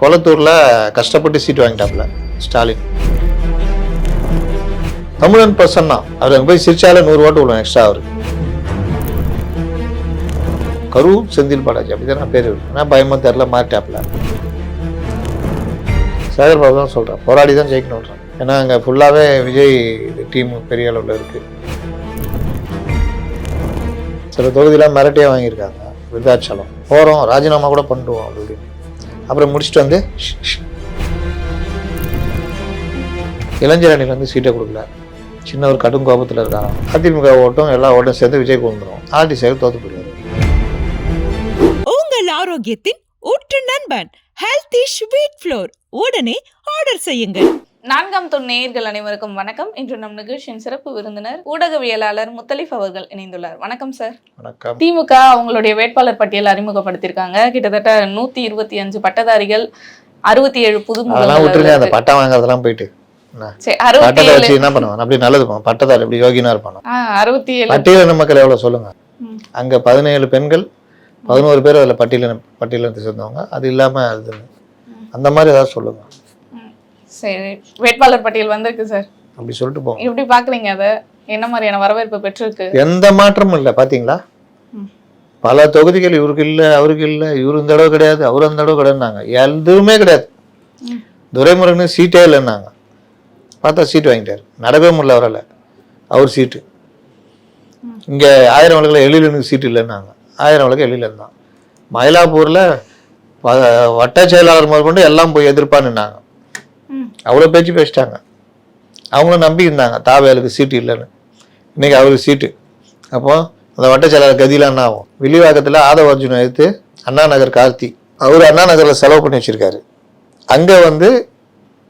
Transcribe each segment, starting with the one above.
கொளத்தூரில் கஷ்டப்பட்டு சீட்டு வாங்கிட்டாப்புல ஸ்டாலின். தமிழன் பிரசன்னா அவர் அங்கே போய் சிரிச்சாலே 100 ஓட்டு விடுவோம் எக்ஸ்ட்ரா அவருக்கு. கரூர் செந்தில் பாலாஜி அப்படிதான் நான் பேர் இருக்கு. ஆனால் பயமா தெரில மாறிட்டாப்புல. சேகர் பாபு தான் சொல்கிறேன், போராடி தான் ஜெயிக்கணுன்றான். ஏன்னா அங்கே ஃபுல்லாகவே விஜய் டீம் பெரிய அளவில் இருக்குது. சில தொகுதியெலாம் மிரட்டியாக வாங்கியிருக்காங்க. விருதாச்சலம் போகிறோம், ராஜினாமா கூட பண்ணுவோம் அப்படின்னு. அப்புறம் முடிச்சுட்டு வந்து இளைஞர் அணியில் வந்து சீட்டை கொடுக்கல. சின்ன ஒரு கடும் கோபத்தில் இருக்காங்க. அதிமுக ஓட்டும் எல்லா ஓட்டும் சேர்ந்து விஜய்க்கு வந்துடும். ஆர்டி சேகர் தோத்து போயிடுவார். உங்கள் ஆரோக்கியத்தின் ஊற்று நண்பன் ஹெல்தி ஸ்வீட் ஃப்ளோர் உடனே ஆர்டர் செய்யுங்கள். 4ஆம் தூண் நேயர்கள் அனைவருக்கும் வணக்கம். இன்று நம் நிகழ்ச்சியின் சிறப்பு விருந்தினர் ஊடகவியலாளர் முத்தலிஃப் அவர்கள் இணைந்துள்ளார். வணக்கம் சார். வணக்கம். திமுக அவங்களுடைய வேட்பாளர் பட்டியல் அறிமுகப்படுத்தியிருக்காங்க. கிட்டத்தட்ட 125 பட்டதாரிகள், 67 புது அந்த பட்டா வாங்குறதெல்லாம் போயிட்டு என்ன பண்ணுவாங்க? அப்படி நல்லது பட்டதாரி எப்படி யோகினா இருப்பாங்க. 67 பட்டியலின மக்கள் எவ்வளவு சொல்லுங்க. அங்க 17 பெண்கள், 11 பேர் அதில் பட்டியலினத்தை சேர்ந்தவங்க. அது இல்லாம அது அந்த மாதிரி ஏதாவது சொல்லுங்க. சரி, வேட்பாளர் பட்டியல் வந்திருக்கு சார். அப்படி சொல்லிட்டு போங்க. எப்படி பாக்குறீங்க? அதை என்ன மாதிரியான வரவேற்பு பெற்றிருக்கு? எந்த மாற்றமும் இல்லை. பாத்தீங்களா, பல தொகுதிகள் இவருக்கு இல்லை, அவருக்கு இல்லை, இவரு இந்த தடவை கிடையாது, அவரு அந்த தடவை கிடையாதுனாங்க. எதுவுமே கிடையாது. துரைமுருகனு சீட்டே இல்லைன்னாங்க. பார்த்தா சீட்டு வாங்கிட்டாரு. நடக்கவே முடியல அவரால். அவர் சீட்டு இங்க 1000 வழக்கில் எழிலனுக்கு சீட்டு இல்லைன்னாங்க. 1000 வழக்கு எழிலன் தான். மயிலாப்பூர்ல வட்ட செயலாளர் முதற்கொண்டு எல்லாம் போய் எதிர்ப்பான்னுனாங்க. அவ்வளோ பேச்சு பேசிட்டாங்க. அவங்களும் நம்பி இருந்தாங்க தாவேலுக்கு சீட்டு இல்லைன்னு. இன்னைக்கு அவருக்கு சீட்டு. அப்போ அந்த வட்ட செயலாளர் கதிலாம் என்ன ஆகும்? வில்லிவாக்கத்தில் ஆதவ அர்ஜுனை எடுத்து அண்ணா நகர் கார்த்தி அவர் அண்ணா நகரில் செலவு பண்ணி வச்சிருக்காரு. அங்கே வந்து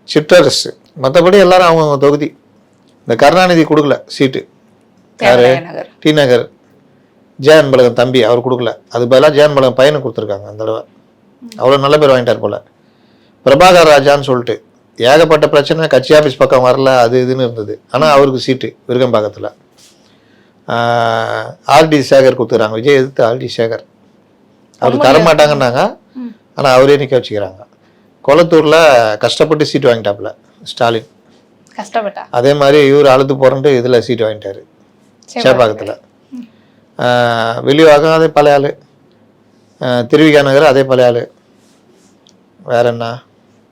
சிற்றரசு, மற்றபடி எல்லாரும் அவங்கவுங்க தொகுதி. இந்த கருணாநிதி கொடுக்கல சீட்டு. யாரு? டி நகர் ஜெயன் பலகன் தம்பி அவர் கொடுக்கல. அது பதிலாக ஜெயன் பலகன் பையனை கொடுத்துருக்காங்க அந்த தடவை. அவ்வளோ நல்ல பேர் வாங்கிட்டார் போல. பிரபாகர் ராஜான்னு சொல்லிட்டு ஏகப்பட்ட பிரச்சனை, கட்சி ஆஃபீஸ் பக்கம் வரல, அது இதுன்னு இருந்தது. ஆனால் அவருக்கு சீட்டு விருகம்பாக்கத்தில். ஆர்டி சேகர் கொடுத்துக்கிறாங்க. விஜய் எதிர்த்து ஆர்டி சேகர். அவர் தரமாட்டாங்கன்னாங்க, ஆனால் அவரே நிற்க வச்சுக்கிறாங்க. கொளத்தூரில் கஷ்டப்பட்டு சீட்டு வாங்கிட்டாப்புல ஸ்டாலின். கஷ்டப்பட்டா அதே மாதிரி இவர் அழுத்து போறன்ட்டு இதில் சீட்டு வாங்கிட்டாரு சேப்பாக்கத்தில். வெளிவாக்கம் அதே பழைய ஆள். திருவிகா நகர் அதே பழைய ஆள். வேற என்ன?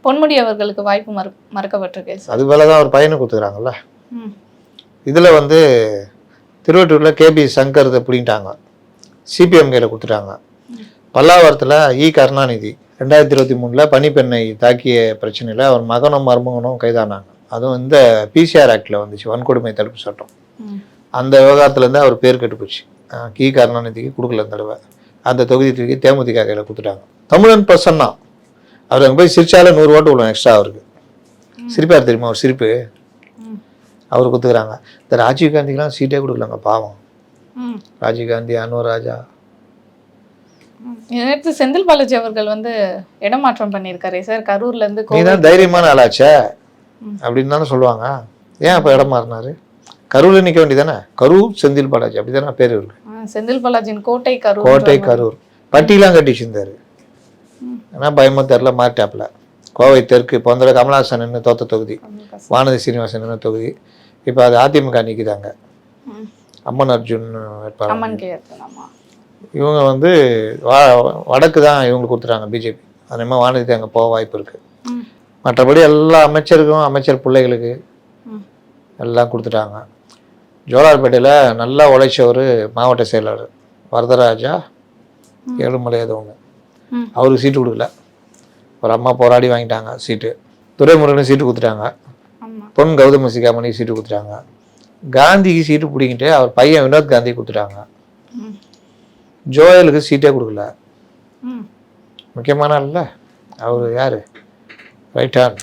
பொன்முடி அவர்களுக்கு வாய்ப்பு மறுக்கப்பட்டிருக்கு. அது போல தான் அவர் பையனை கொடுத்துக்கிறாங்கல்ல. இதில் வந்து திருவட்டூரில் கேபி சங்கர் பிடிங்கிட்டாங்க. சிபிஎம் கையில் கொடுத்துட்டாங்க. பல்லாவரத்தில் கருணாநிதி 2023 பனிப்பெண்ணை தாக்கிய பிரச்சனையில் அவர் மகனும் மருமகனும் கைதானாங்க. அதுவும் இந்த பிசிஆர் ஆக்டில் வந்துச்சு, வன்கொடுமை தடுப்பு சட்டம். அந்த விவகாரத்துலேருந்து அவர் பேர் கெட்டு போச்சு. கருணாநிதிக்கு கொடுக்கல இந்த தடவை. அந்த தொகுதி தூக்கி தேமுதிக கையில் கொடுத்துட்டாங்க. தமிழன் பிரசன்னா அவர் அங்கே போய் சிரிச்சாலே 100 ஓட்டு விடுவோம் எக்ஸ்ட்ரா அவருக்கு. சிரிப்பார் தெரியுமா? அவர் சிரிப்பு அவர் கொடுத்துக்கிறாங்க. இந்த ராஜீவ்காந்திக்கெலாம் சீட்டே கொடுக்கலங்க, பாவம். ராஜீவ்காந்தி, அன்வர் ராஜா. நேற்று செந்தில் பாலாஜி அவர்கள் வந்து இடமாற்றம் பண்ணியிருக்காரு சார். கரூர்ல இருந்து நீ தான் தைரியமான ஆளாச்சே அப்படின்னு தானே சொல்லுவாங்க. ஏன் அப்போ இடம் மாறினாரு? கரூர்ல நிற்க வேண்டியதானே? கரூர் செந்தில் பாலாஜி அப்படிதானே பேர் இருக்கு. செந்தில் பாலாஜின் கோட்டை கரூர். கோட்டை கரூர். பட்டியெல்லாம் கட்டி வச்சிருந்தாரு. ஏன்னா பயமா தெரில மாறிட்டாப்புல. கோவை தெற்கு பொந்தர கமலஹாசன் நின்று தோத்த தொகுதி, வானதி சீனிவாசன் நின்று தொகுதி. இப்போ அது அதிமுக நிற்கிறாங்க. அம்மன் அர்ஜுன் வேட்பாளர். இவங்க வந்து வடக்கு தான் இவங்களுக்கு கொடுத்துட்டாங்க பிஜேபி. அதே மாதிரி வானதி அங்கே போக வாய்ப்பு இருக்கு. மற்றபடி எல்லா அமைச்சருக்கும், அமைச்சர் பிள்ளைகளுக்கு எல்லாம் கொடுத்துட்டாங்க. ஜோலார்பேட்டையில் நல்லா உழைச்சவர் மாவட்ட செயலாளர் வரதராஜா ஏழுமலை ஏதோ ஒன்று, அவருக்கு சீட்டு கொடுக்கல. ஒரு அம்மா போராடி வாங்கிட்டாங்க சீட்டு. துரைமுருகனுக்கு சீட்டு கொடுத்துட்டாங்க. பொன் கௌதம சிகாமணிக்கு சீட்டு கொடுத்துட்டாங்க. காந்திக்கு சீட்டு பிடிங்கிட்டு அவர் பையன் வினோத் காந்தி கொடுத்துட்டாங்க. ஜோயலுக்கு சீட்டே கொடுக்கல. முக்கியமான இல்லை அவர் யார்? Right hand.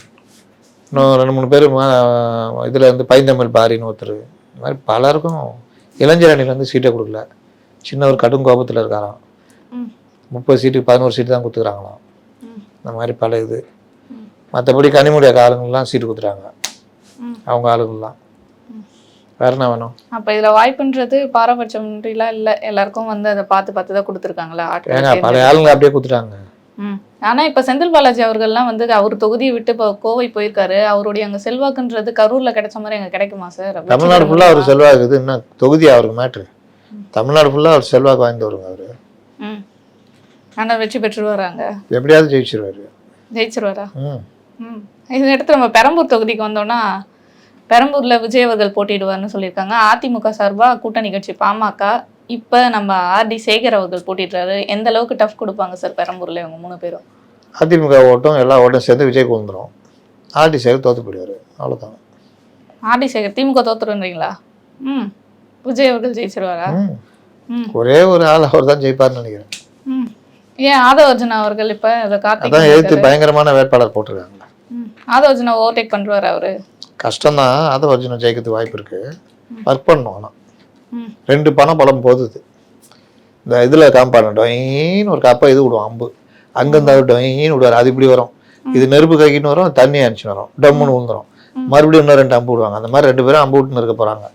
இன்னும் 2-3 பேர் இதில் வந்து பைந்தமிழ் பாரின்னு ஒருத்தர். இந்த மாதிரி பலருக்கும் இளைஞர் அணியில் வந்து சீட்டே கொடுக்கல. சின்ன ஒரு கடும் கோபத்தில் இருக்காராம். 30 சீட்டுக்கு 11 சீட்டு தான் கொடுத்துக்கிறாங்களாம். இந்த மாதிரி பல இது. மற்றபடி கனிமொழி ஆளுங்கள்லாம் சீட்டு கொடுத்துட்டாங்க. அவங்க ஆளுங்கள்லாம். வேற என்ன வேணும்? அப்போ இதில் வாய்ப்புன்றது பாரபட்சம் இல்லை, எல்லாருக்கும் வந்து அதை பார்த்து தான் கொடுத்துருக்காங்களா? ஏங்க பழைய ஆளுங்க அப்படியே கொடுத்துட்டாங்க. ஆனா இப்ப செந்தில் பாலாஜி அவர்கள்லாம் வந்து அவர் தொகுதியை விட்டு இப்போ கோவை போயிருக்காரு. அவருடைய அங்க செல்வாக்குன்றது கரூர்ல கிடைச்ச மாதிரி அங்க கிடைக்குமா சார்? தமிழ்நாடு ஃபுல்லா அவர் செல்வாக்கு இது என்ன தொகுதி அவருக்கு மேட்ரு. தமிழ்நாடு ஃபுல்லா அவர் செல்வாக்கு வாய்ந்தவருங்க அவரு. ஆனா வெற்றி பெற்று வராங்க. எப்படியாவது ஜெயிச்சிருவாரு. ஜெயிச்சிருவாரா? இதை எடுத்து நம்ம பெரம்பூர் தொகுதிக்கு வந்தோம்னா பெரம்பூர்ல விஜய் அவர்கள் போட்டிடுவார்னு சொல்லியிருக்காங்க. அதிமுக சார்பா கூட்டணி கட்சி பாமக. இப்ப நம்ம ஆர்டி சேகர் அவர்கள் போட்டிடுறாரு. எந்த அளவுக்கு டஃப் கொடுப்பாங்க சார் பெரம்பூர்ல இவங்க 3 பேரும்? அதிமுக ஓட்டும் எல்லா ஓட்டும் சேர்ந்து விஜய்க்கு வந்துடும். ஆர்டி சேகர் தோத்து போயிடுவாரு. அவ்வளோதான். ஆர்டி சேகர் திமுக தோத்துருன்றீங்களா? விஜய் அவர்கள் ஜெயிச்சிருவாரா? ஒரே ஒரு ஆள் அவர் தான் ஜெயிப்பார்னு நினைக்கிறேன். ஏன் ஆதவர்ஜுனா அவர்கள் இப்ப அதான் எழுத்து பயங்கரமான வேட்பாளர் போட்டிருக்காங்க. ஆதவர்ஜுனா ஓவர்டேக் பண்றாரு அவரு. கஷ்டம்தான். ஆதவர்ஜுனா ஜெயிக்கிறதுக்கு வாய்ப்பு இருக்கு. ஒர்க் பண்ணும். ஆனால் 2 பணம் போகுது. இந்த இதில் காம்பாடு டொயின்னு ஒரு கப்பை இது விடுவோம் அம்பு. அங்கேருந்து அவர் டொயின்னு விடுவார். அது இப்படி வரும். இது நெருப்பு கைக்கின்னு வரும், தண்ணி அனுப்பிச்சு வரும், டம்முன்னு விழுந்துரும். மறுபடியும் இன்னும் 2 அம்பு விடுவாங்க. அந்த மாதிரி 2 பேரும் அம்பு விட்டுன்னு இருக்க போகிறாங்க.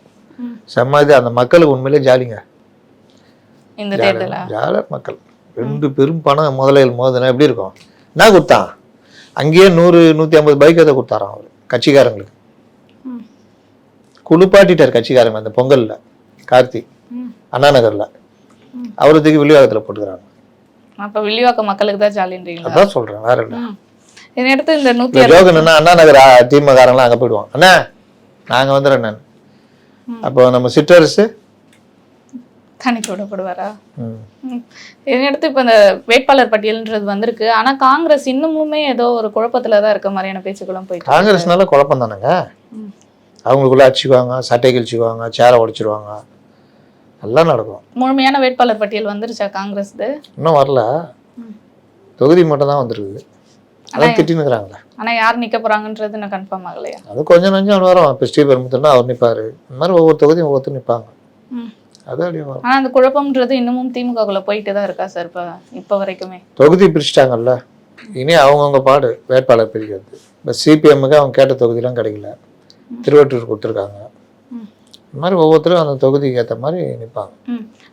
செம்ம இது. அந்த மக்களுக்கு உண்மையிலே ஜாலிங்க. இந்த தேர்தல ஜாலியாக மக்கள் 2 பெரும் பணம் முதலையில் மோதுனா எப்படி இருக்கும்? என்ன கொடுத்தான்? அங்கேயே 100-150 பைக் எதை கொடுத்தாராம் அவர் கட்சிக்காரங்களுக்கு. குளிப்பாட்டிட்டார் கட்சிக்காரங்க அந்த பொங்கல்ல. கார்த்தி அண்ணா நகர்ல அவருக்கு வில்லிவாக்கத்துல போட்டுக்கிறாங்க. அப்ப வில்லிவாக்க மக்களுக்கு தான் ஜாலின்றீங்களா? அதான் சொல்றேன், வேற இல்லை. இதை எடுத்து இந்த 100 ஜோகன் அண்ணா நகர் திமுககாரங்களாம் அங்க போயிடுவான். அண்ணா நாங்க வந்துடுறேன் நான். அப்போ நம்ம சிற்றரசு தனித்து விடப்படுவாரா? இதனையடுத்து இப்ப இந்த வேட்பாளர் பட்டியல்ன்றது வந்திருக்கு. ஆனா காங்கிரஸ் இன்னமுமே ஏதோ ஒரு குழப்பத்துலதான் இருக்க மாதிரியான பேச்சுக்களும் போயிட்டு. காங்கிரஸ்னால குழப்பம் தானேங்க. அவங்களுக்குள்ள அடிச்சுக்குவாங்க, சட்டை கிழிச்சுக்குவாங்க, சேரை உடைச்சிருவாங்க, எல்லாம் நடக்கும். முழுமையான வேட்பாளர் பட்டியல் வந்துருச்சா காங்கிரஸ்? இன்னும் வரல. தொகுதி மட்டும் தான் வந்துருக்குது. அதான் திட்டின்னு இருக்கிறாங்களே. ஆனா யார் நிக்க போறாங்கன்றது நான் கன்ஃபார்ம் ஆகலையா? அது கொஞ்சம் நஞ்சம் வரும். இப்போ ஸ்ரீபெரும்புத்தூர்னா அவர் நிற்பாரு. இந்த மாதிரி ஒவ்வொரு தொகுதியும் ஒவ்வொருத்தர் நிற்பாங்க. அது அப்படியே வரும். ஆனா அந்த குழப்பம்ன்றது இன்னமும் திமுகக்குள்ள போயிட்டு தான் இருக்கா சார்? இப்ப வரைக்குமே தொகுதி பிரிச்சுட்டாங்கல்ல. இனி அவங்கவுங்க பாடு வேட்பாளர் பிரிக்கிறது. இப்போ சிபிஎம்முக்கு அவங்க கேட்ட தொகுதியெலாம் கிடைக்கல, திருவட்டூர் கொடுத்துருக்காங்க. இந்த மாதிரி ஒவ்வொருத்தரும் அந்த தொகுதிக்கு ஏற்ற மாதிரி நிற்பாங்க.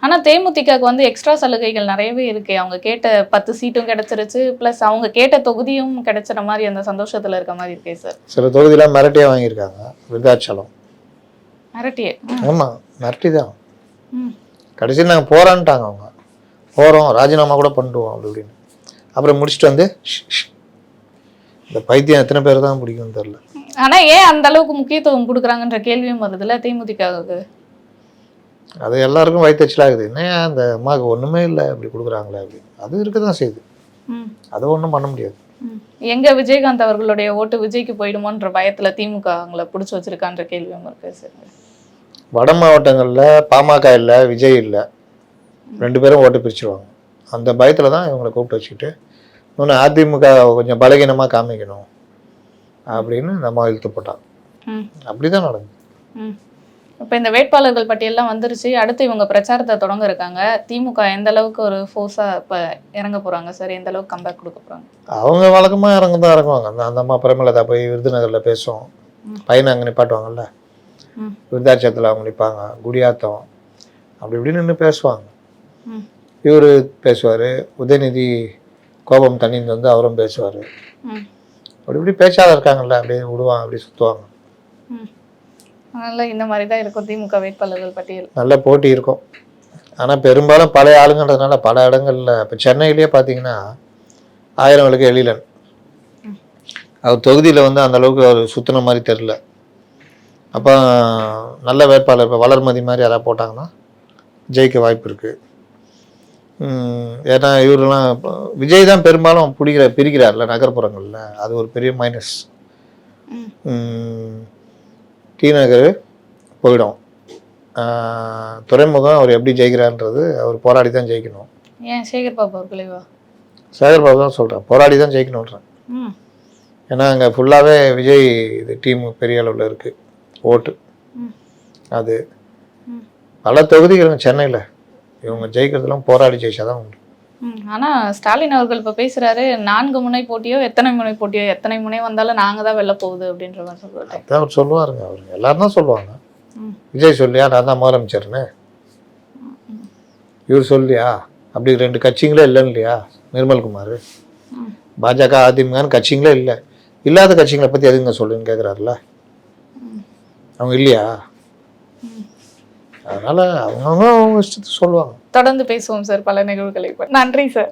ஆனா தேமுதிகக்கு வந்து எக்ஸ்ட்ரா சலுகைகள் நிறையவே இருக்கு. அவங்க கேட்ட 10 சீட்டும் கிடைச்சிருச்சு, பிளஸ் அவங்க கேட்ட தொகுதியும் கிடைச்சிற மாதிரி அந்த சந்தோஷத்துல இருக்க மாதிரி இருக்கே சார். சில தொகுதியெல்லாம் மிரட்டியே வாங்கியிருக்காங்க. விருதாச்சலம் மிரட்டியே? ஆமா, மிரட்டி தான். கடைசியில் நாங்கள் போறான்ட்டாங்க. அவங்க போகிறோம், ராஜினாமா கூட பண்ணிடுவோம் அப்படி இப்படின்னு. அப்புறம் முடிச்சுட்டு வந்து இந்த பைத்தியம் எத்தனை பேர் தான் பிடிக்கும்னு தெரியல. ஆனா ஏன் அந்த அளவுக்கு முக்கியத்துவம் கொடுக்குறாங்கன்ற கேள்வியும் வருதுல்ல தேமுதிகவுக்கு. அது எல்லாருக்கும் வயிற்றுச்சலாகுது. என்ன அந்த அம்மாவுக்கு ஒன்றுமே இல்லை அப்படி கொடுக்குறாங்களே அப்படின்னு. அது இருக்க தான் செய்யுது. அதை ஒன்றும் பண்ண முடியாது. எங்க விஜயகாந்த் அவர்களுடைய ஓட்டு விஜய்க்கு போயிடுமோன்ற பயத்துல திமுக அவங்கள பிடிச்சி வச்சிருக்கான்ற கேள்வியும் இருக்கு சார். வட மாவட்டங்களில் பாமக இல்லை, விஜய் இல்லை, 2 பேரும் ஓட்டு பிரிச்சுருவாங்க. அந்த பயத்தில் தான் இவங்களை கூப்பிட்டு வச்சுக்கிட்டு இன்னொன்று அதிமுக கொஞ்சம் பலகீனமாக காமிக்கணும் அப்படின்னு நம்ம இழுத்து போட்டாங்க. அப்படி தான் நடக்குது. இப்போ இந்த வேட்பாளர்கள் பட்டியெல்லாம் வந்துருச்சு. அடுத்து இவங்க பிரச்சாரத்தை தொடங்க இருக்காங்க. திமுக எந்த அளவுக்கு ஒரு ஃபோர்ஸாக இப்போ இறங்க போகிறாங்க சார்? எந்த அளவுக்கு கம்பேக் கொடுக்க போகிறாங்க? அவங்க வழக்கமாக இறங்குவாங்க. அந்த அம்மா பிரேமலதா போய் விருதுநகரில் பேசுவோம், பையனை அங்கே நிப்பாட்டுவாங்கல்ல, விருதாச்சலத்தில் அவங்க நிற்பாங்க, குடியாத்தம் அப்படி இப்படின்னு நின்று பேசுவாங்க. இவர் பேசுவார், உதயநிதி கோபம் தண்ணிந்து வந்து அவரும் பேசுவார். அப்படி இப்படி பேச்சாளர் இருக்காங்கல்ல, அப்படியே விடுவாங்க, அப்படி சுற்றுவாங்க. அதனால் இந்த மாதிரி தான் இருக்கும் திமுக வேட்பாளர்கள் பட்டியல். நல்ல போட்டி இருக்கும். ஆனால் பெரும்பாலும் பழைய ஆளுங்கன்றதுனால பல இடங்களில் இப்போ சென்னையிலேயே பார்த்தீங்கன்னா 1000 விளக்கு எழிலன் அவர் தொகுதியில் வந்து அந்தளவுக்கு அவர் சுற்றின மாதிரி தெரில. அப்போ நல்ல வேட்பாளர் இப்போ வளர்மதி மாதிரி யாராவது போட்டாங்கன்னா ஜெயிக்க வாய்ப்பு இருக்குது. ஏன்னா இவரெல்லாம் விஜய் தான் பெரும்பாலும் பிரிக்கிறார்ல நகர்ப்புறங்களில். அது ஒரு பெரிய மைனஸ். டி நகர் போயிடும். துறைமுகம் அவர் எப்படி ஜெயிக்கிறான்றது அவர் போராடி தான் ஜெயிக்கணும். ஏன் சேகர் பாபு அவர்களேவா? சேகர் பாபு தான் சொல்கிறேன், போராடி தான் ஜெயிக்கணுன்றேன். ஏன்னா அங்கே ஃபுல்லாகவே விஜய் இது டீம் பெரிய அளவில் இருக்குது ஓட்டு. அது பல தொகுதிகள் சென்னையில் இவங்க ஜெயிக்கிறதுலாம் போராடி ஜெயிச்சாதான் உண்டு. ஆனால் ஸ்டாலின் அவர்கள் இப்போ பேசுகிறாரு, 4 முனை போட்டியோ எத்தனை முனை வந்தாலும் நாங்கள் தான் வெளில போகுது அப்படின்ற மாதிரி சொல்லுவாங்க. அதான் அவர் சொல்லுவாருங்க. அவருங்க எல்லாரும் தான் சொல்லுவாங்க. விஜய் சொல்லியா நான் தான் முதலமைச்சர்னு, இவர் சொல்லியா அப்படி 2 கட்சிங்களே இல்லைன்னு இல்லையா நிர்மல்குமார். பாஜக அதிமுகன்னு கட்சிங்களே இல்லை, இல்லாத கட்சிகளை பற்றி எதுங்க சொல்லுன்னு கேட்குறாருல, அவங்க இல்லையா? அதனால அவங்கவுங்க அவங்க இஷ்டத்துக்கு சொல்லுவாங்க. தொடர்ந்து பேசுவோம் சார் பல நிகழ்வுகளை. நன்றி சார்.